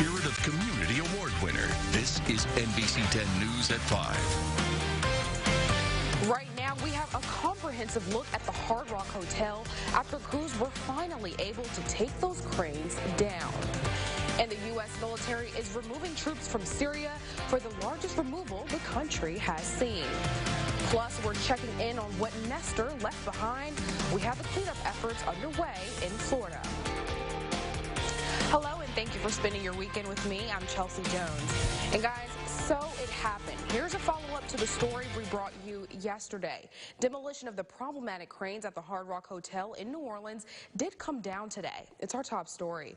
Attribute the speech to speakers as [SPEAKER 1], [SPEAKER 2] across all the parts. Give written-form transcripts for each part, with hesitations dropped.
[SPEAKER 1] Spirit of Community Award winner. This is NBC 10 News at 5.
[SPEAKER 2] Right now, we have a comprehensive look at the Hard Rock Hotel after crews were finally able to take those cranes down. And the U.S. military is removing troops from Syria for the largest removal the country has seen. Plus, we're checking in on what Nestor left behind. We have the cleanup efforts underway in Florida. Hello, and thank you for spending your weekend with me. I'm Chelsea Jones. And guys, so it happened. Here's a follow-up to the story we brought you yesterday. Demolition of the problematic cranes at the Hard Rock Hotel in New Orleans did come down today. It's our top story.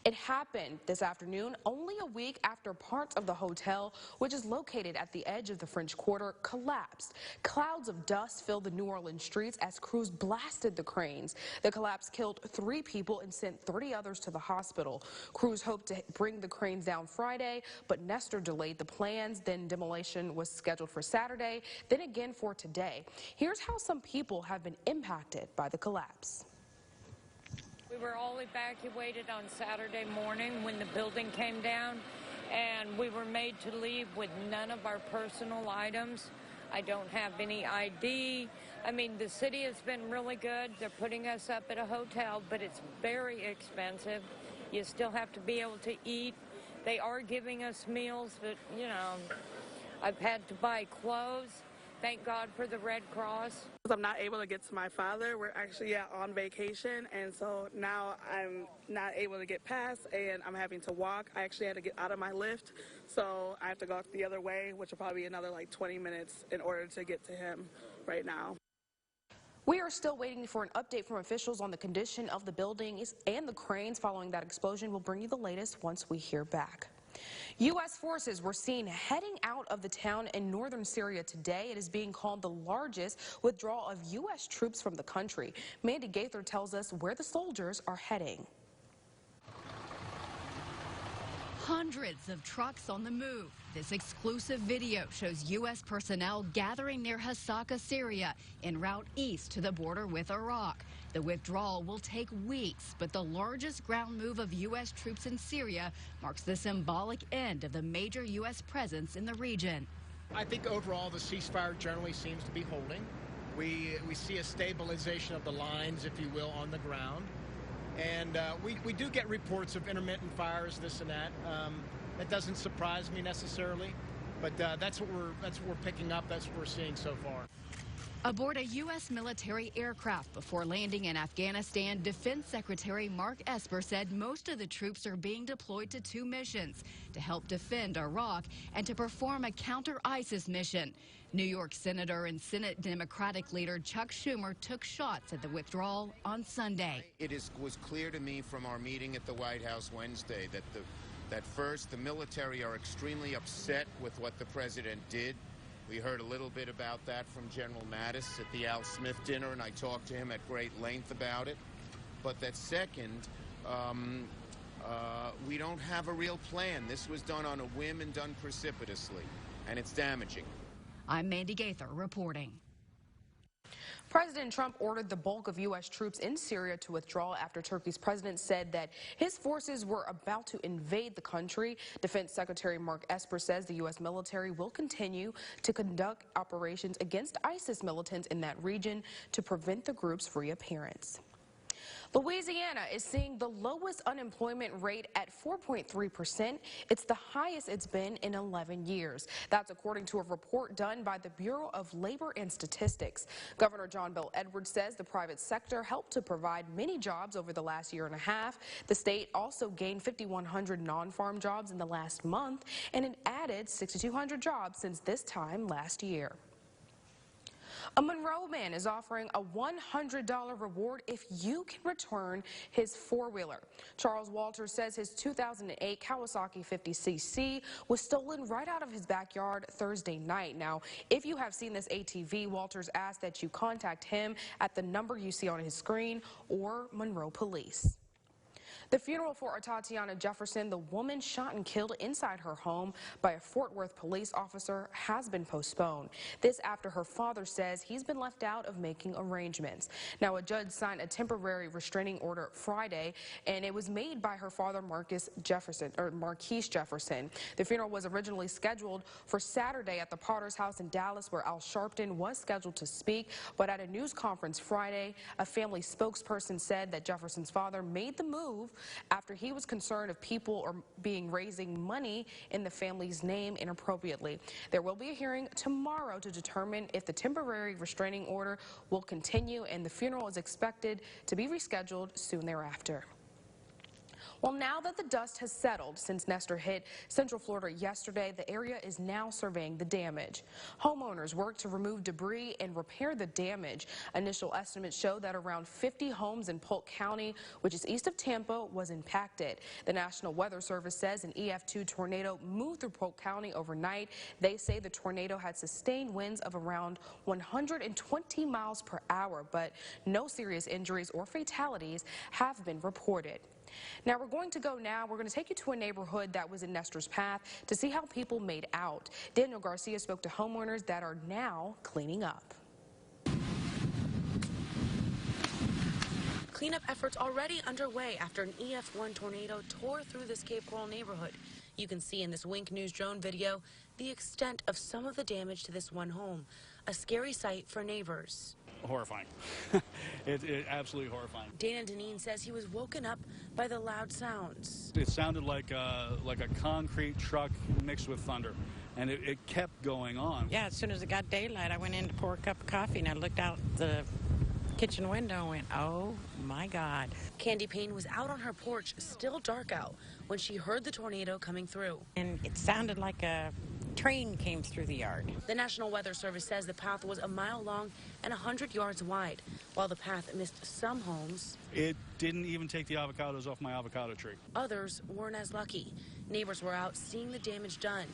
[SPEAKER 2] It happened this afternoon, only a week after parts of the hotel, which is located at the edge of the French Quarter, collapsed. Clouds of dust filled the New Orleans streets as crews blasted the cranes. The collapse killed 3 people and sent 30 others to the hospital. Crews hoped to bring the cranes down Friday, but Nestor delayed the plans. Then demolition was scheduled for Saturday, then again for today. Here's how some people have been impacted by the collapse.
[SPEAKER 3] We were all evacuated on Saturday morning when the building came down, and we were made to leave with none of our personal items. I don't have any ID. I mean, the city has been really good. They're putting us up at a hotel, but it's very expensive. You still have to be able to eat. They are giving us meals, but, you know, I've had to buy clothes. Thank God for the Red Cross.
[SPEAKER 4] I'm not able to get to my father. We're actually on vacation, and so now I'm not able to get past, and I'm having to walk. I actually had to get out of my lift, so I have to go the other way, which will probably be another like 20 minutes in order to get to him right now.
[SPEAKER 2] We are still waiting for an update from officials on the condition of the buildings and the cranes following that explosion. We'll bring you the latest once we hear back. U.S. forces were seen heading out of the town in northern Syria today. It is being called the largest withdrawal of U.S. troops from the country. Mandy Gaither tells us where the soldiers are heading.
[SPEAKER 5] Hundreds of trucks on the move. This exclusive video shows U.S. personnel gathering near Hasaka, Syria, en route east to the border with Iraq. The withdrawal will take weeks, but the largest ground move of U.S. troops in Syria marks the symbolic end of the major U.S. presence in the region.
[SPEAKER 6] I think overall the ceasefire generally seems to be holding. We see a stabilization of the lines, if you will, on the ground. And we do get reports of intermittent fires, this and that. That doesn't surprise me necessarily, but that's what we're picking up. That's what we're seeing so far.
[SPEAKER 5] Aboard a U.S. military aircraft before landing in Afghanistan, Defense Secretary Mark Esper said most of the troops are being deployed to 2 missions: to help defend Iraq and to perform a counter-ISIS mission. New York Senator and Senate Democratic leader Chuck Schumer took shots at the withdrawal on Sunday.
[SPEAKER 7] It was clear to me from our meeting at the White House Wednesday that first, the military are extremely upset with what the president did. We heard a little bit about that from General Mattis at the Al Smith dinner, and I talked to him at great length about it. But that second, we don't have a real plan. This was done on a whim and done precipitously, and it's damaging.
[SPEAKER 5] I'm Mandy Gaither reporting.
[SPEAKER 2] President Trump ordered the bulk of U.S. troops in Syria to withdraw after Turkey's president said that his forces were about to invade the country. Defense Secretary Mark Esper says the U.S. military will continue to conduct operations against ISIS militants in that region to prevent the group's reappearance. Louisiana is seeing the lowest unemployment rate at 4.3%. It's the highest it's been in 11 years. That's according to a report done by the Bureau of Labor and Statistics. Governor John Bel Edwards says the private sector helped to provide many jobs over the last year and a half. The state also gained 5,100 non-farm jobs in the last month, and it added 6,200 jobs since this time last year. A Monroe man is offering a $100 reward if you can return his four-wheeler. Charles Walters says his 2008 Kawasaki 50cc was stolen right out of his backyard Thursday night. Now, if you have seen this ATV, Walters asked that you contact him at the number you see on his screen or Monroe Police. The funeral for Tatiana Jefferson, the woman shot and killed inside her home by a Fort Worth police officer, has been postponed. This after her father says he's been left out of making arrangements. Now, a judge signed a temporary restraining order Friday, and it was made by her father, Marquise Jefferson. The funeral was originally scheduled for Saturday at the Potter's house in Dallas, where Al Sharpton was scheduled to speak, but at a news conference Friday, a family spokesperson said that Jefferson's father made the move after he was concerned of people raising money in the family's name inappropriately. There will be a hearing tomorrow to determine if the temporary restraining order will continue, and the funeral is expected to be rescheduled soon thereafter. Well, now that the dust has settled since Nestor hit Central Florida yesterday, the area is now surveying the damage. Homeowners work to remove debris and repair the damage. Initial estimates show that around 50 homes in Polk County, which is east of Tampa, was impacted. The National Weather Service says an EF2 tornado moved through Polk County overnight. They say the tornado had sustained winds of around 120 miles per hour, but no serious injuries or fatalities have been reported. Now we're going to take you to a neighborhood that was in Nestor's path to see how people made out. Daniel Garcia spoke to homeowners that are now cleaning up.
[SPEAKER 8] Cleanup efforts already underway after an EF1 tornado tore through this Cape Coral neighborhood. You can see in this Wink News drone video the extent of some of the damage to this one home. A scary sight for neighbors.
[SPEAKER 9] Horrifying. It absolutely horrifying.
[SPEAKER 8] Dana Deneen says he was woken up by the loud sounds.
[SPEAKER 9] It sounded like a concrete truck mixed with thunder, and it kept going on.
[SPEAKER 10] Yeah, as soon as it got daylight, I went in to pour a cup of coffee, and I looked out the kitchen window and went, oh my God.
[SPEAKER 8] Candy Payne was out on her porch, still dark out, when she heard the tornado coming through.
[SPEAKER 10] And it sounded like a train came through the yard.
[SPEAKER 8] The National Weather Service says the path was a mile long and 100 yards wide. While the path missed some homes,
[SPEAKER 9] It didn't even take the avocados off my avocado tree.
[SPEAKER 8] Others weren't as lucky. Neighbors were out seeing the damage done.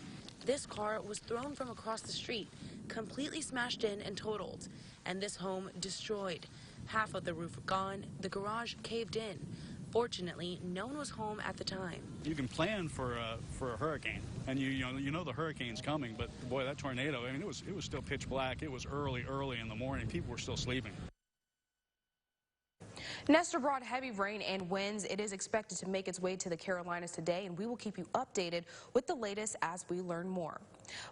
[SPEAKER 8] This car was thrown from across the street, completely smashed in and totaled. And this home destroyed. Half of the roof gone, the garage caved in. Fortunately, no one was home at the time.
[SPEAKER 9] You can plan for a hurricane, and you know the hurricane's coming, but boy, that tornado, I mean, it was still pitch black. It was early in the morning. People were still sleeping.
[SPEAKER 2] Nestor brought heavy rain and winds. It is expected to make its way to the Carolinas today, and we will keep you updated with the latest as we learn more.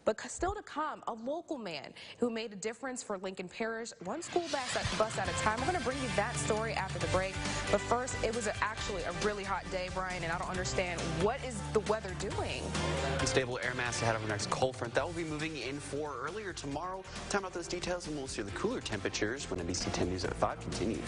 [SPEAKER 2] But still to come, a local man who made a difference for Lincoln Parish, one school bus at a time. We're going to bring you that story after the break. But first, it was actually a really hot day, Brian, and I don't understand, what is the weather doing?
[SPEAKER 11] Unstable air mass ahead of our next cold front. That will be moving in for earlier tomorrow. Time out those details, and we'll see the cooler temperatures when NBC 10 News at 5 continues.